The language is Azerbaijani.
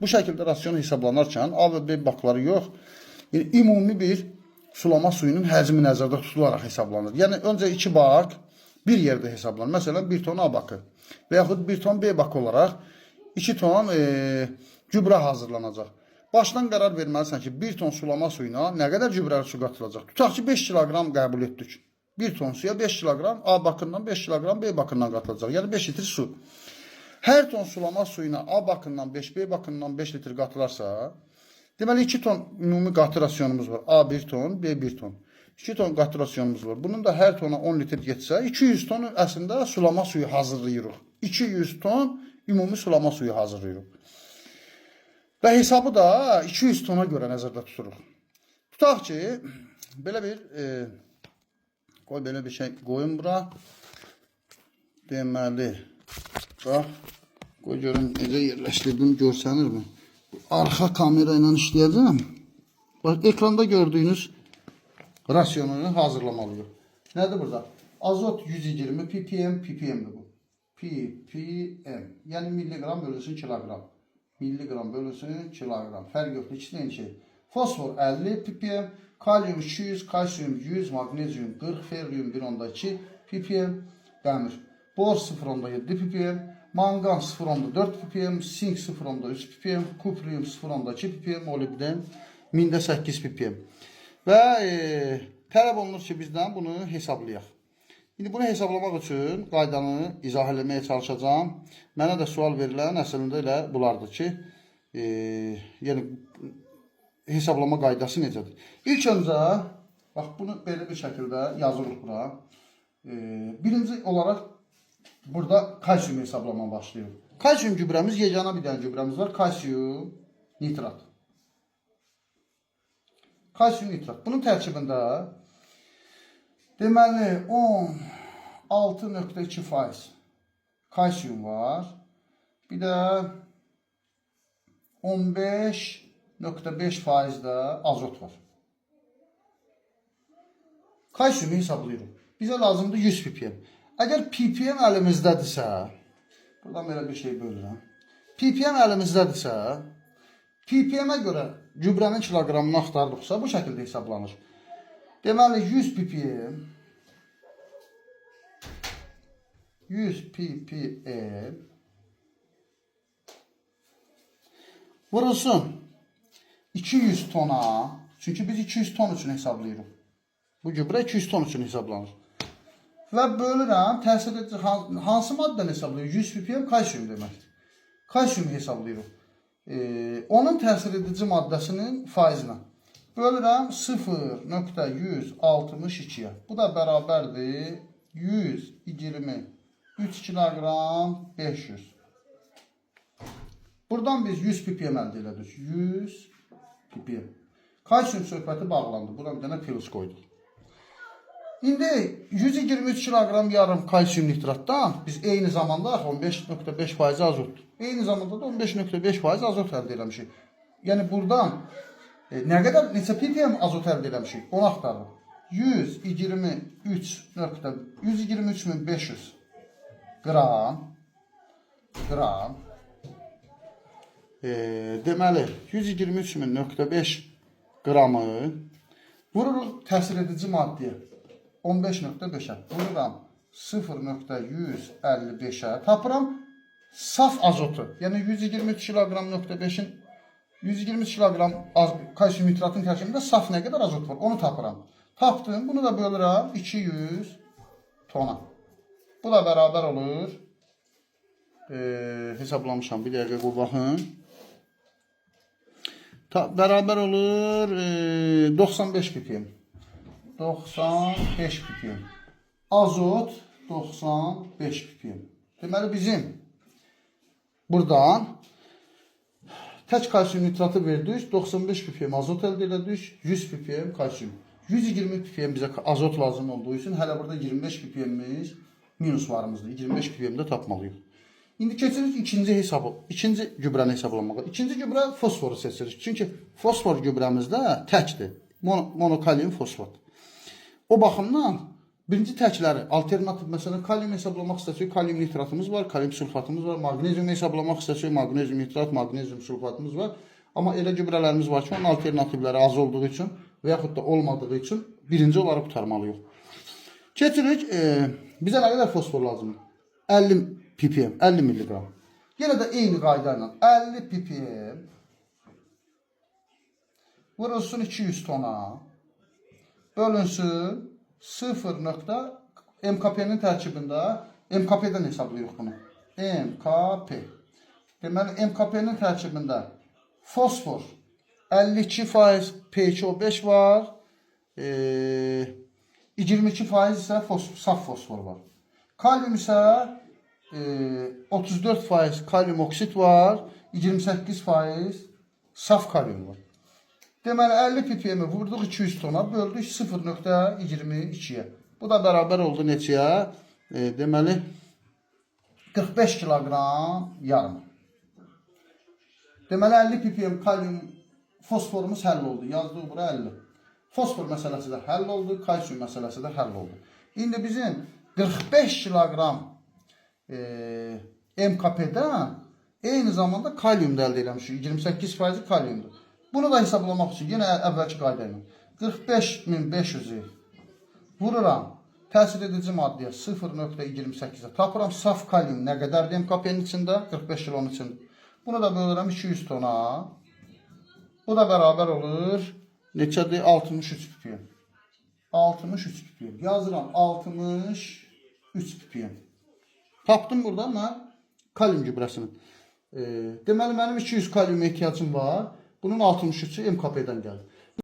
Bu şəkildə rasyon hesablanarkən A və B bakları yox, yəni ümumi bir sulama suyunun həcmi nəzərdə tutularaq hesablanır. Yəni öncə 2 bak bir yerdə hesablanır. Məsələn 1 ton A bakı və yaxud 1 ton B bakı olaraq 2 ton gübrə hazırlanacaq. Başdan qərar verməlisən ki, 1 ton sulama suyuna nə qədər gübrəli su qatılacaq? Tutaq ki, 5 kiloqram qəbul etdik. 1 ton suya 5 kiloqram A bakından, 5 kiloqram B bakından qatılacaq. Yəni 5 litr su. Hər ton sulama suyuna A bakından 5, B bakından 5 litr qatılarsa, deməli 2 ton ümumi qatı rasyonumuz var. A 1 ton, B 1 ton. 2 ton qatı rasyonumuz var. Bunun da hər tona 10 litr getsə, 200 ton əslində sulama suyu hazırlayırıq. 200 ton ümumi sulama suyu hazırlayırıq. Və hesabı da 200 tona görə nəzərdə tuturuq. Tutaq ki, belə bir qoy belə bir şey qoyun bura. Deməli, bax, qoy görün necə yerləşdirdim, görsənirmi? Arxa kamera ilə işləyəcəm. Bax, ekranda gördüyünüz rasyonunu hazırlamalıyıq. Nədir burada? Azot 120 ppm, ppm'dir bu. ppm, yəni milliqram bölünsün kiloqram. Milliqram bölünsün kiloqram. Fərq yoxdur, ikisi eyni şey. Fosfor 50 ppm, kalyum 200, kalsiyum 100, magnezyum 40, ferrium 1.2 ppm, dəmir. Bor 0.7 ppm, mangan 0.4 ppm, sink 0.3 ppm, kuprium 0.2 ppm, molibden 1008 ppm. Və tələb olunur ki, bizdən bunu hesablayaq. İndi bunu hesablamaq üçün qaydanı izah eləməyə çalışacağım. Mənə də sual verilən əslində elə bunlardır ki, yəni hesablama qaydası necədir? İlk öncə, bax, bunu belə bir şəkildə yazırıq bura. Birinci olaraq burada kalsiyum hesablama başlayır. Kalsiyum gübrəmiz, yeganə bir dənə gübrəmiz var, kalsiyum nitrat. Kalsiyum nitrat. Bunun tərkibində deməli 16.2% kalsiyum var. Bir də 15.5% də azot var. Kalsiyumu hesablayırıq. Bizə lazımdır 100 ppm. Əgər ppm əlimizdədirsə, buradan belə bir şey bölürəm. ppm əlimizdədirsə, ppm-ə görə gübrənin kiloqramını axtardıqsa bu şəkildə hesablanır. Deməli 100 ppm 100 ppm vurulsun 200 tona, çünki biz 200 ton üçün hesablayırıq. Bu gübrə 200 ton üçün hesablanır. Və bölürəm, təsir edici hansı maddən hesablayır? 100 ppm kalsiyum deməkdir. Kalsiyumu hesablayırıq. Onun təsir edici maddəsinin faizinə. Bölürəm 0.162-yə. Bu da bərabərdir 123 kiloqram 500. Buradan biz 100 ppm əldə elədik. 100 ppm. Kalsiyum söhbəti bağlandı. Buna bir dənə plus qoyduq. İndi 123 kiloqram yarım kalsiyum nitratdan biz eyni zamanda 15.5% azot. Eyni zamanda da 15.5% azot əldə eləmişik. Yəni buradan nə qədər, neçə ppm azot əldə eləmişik? Onu axtarırıq. 123.500 qram deməli 123.5 qramı vururuq təsir edici maddəyə 15.5'ə vururam 0.155'ə tapıram saf azotu. Yəni 123 kiloqram.5'in 123 kiloqram kalsiyum nitratın tərkibində saf nə qədər azot var? Onu tapıram. Tapdım. Bunu da bölürəm 200 tona. Bu da bərabər olur. Hesablamışam. Bir dəqiqə qoy baxın. Bərabər olur 95 ppm. 95 ppm. Azot 95 ppm. Deməli bizim buradan tək kalsiyum nitratı verdik, 95 ppm azot əldə elədik, 100 ppm kalsiyum. 120 ppm bizə azot lazım olduğu üçün hələ burada 25 ppm'imiz minus varımızdır. 25 ppm'də tapmalıyıq. İndi keçirik ikinci gübrəni hesablamağa. İkinci gübrə fosforu seçirik. Çünki fosfor gübrəmizdə təkdir. Monokalyum fosfat. O baxımdan Birinci təkləri alternativ, məsələn, kalium hesablamaq istəsək, kalium nitratımız var, kalium sulfatımız var, maqnezium hesablamaq istəsək, maqnezium nitrat, maqnezium sulfatımız var. Amma elə gübrələrimiz var ki, onun alternativləri az olduğu üçün və yaxud da olmadığı üçün birinci olaraq qurtarmalıyıq. Keçirik, bizə nə qədər fosfor lazımdır? 50 ppm, 50 milligram. Yenə də eyni qayda ilə 50 ppm vurulsun 200 tona, bölünsün 0. MKP-nin tərkibində, MKP-dən hesablayırıq bunu. MKP. Deməli, MKP-nin tərkibində fosfor 52% P2O5 var, 22% isə saf fosfor var. Kalium isə 34% kalium oksit var, 28% saf kalium var. Deməli, 50 ppm vurduq 200 tona, böldük 0.22-yə. Bu da bərabər oldu neçəyə? Deməli, 45 kilogram yarım. Deməli, 50 ppm kalium fosforumuz həll oldu. Yazdıq bura 50. Fosfor məsələsi də həll oldu, kalsium məsələsi də həll oldu. İndi bizim 45 kilogram MKP-dən eyni zamanda kalium da əldə eləmişik. 28% kaliumdur. Bunu da hesablamaq üçün yenə əvvəlki qayda ilə 45.500-ü vururam təsir edici maddəyə 0.28-ə. Tapıram saf kalium nə qədərdir MKP-nin içində? 45 kilonun içində. Bunu da bölürəm 200 tona. Bu da bərabər olur. Neçədir? 63 ppm. 63 ppm. Yazıram 63 ppm. Tapdım burada mən kalium gübrəsini. Deməli, mənim 200 kalium ehtiyacım var. Bunun 63'ü MKP'den geldi.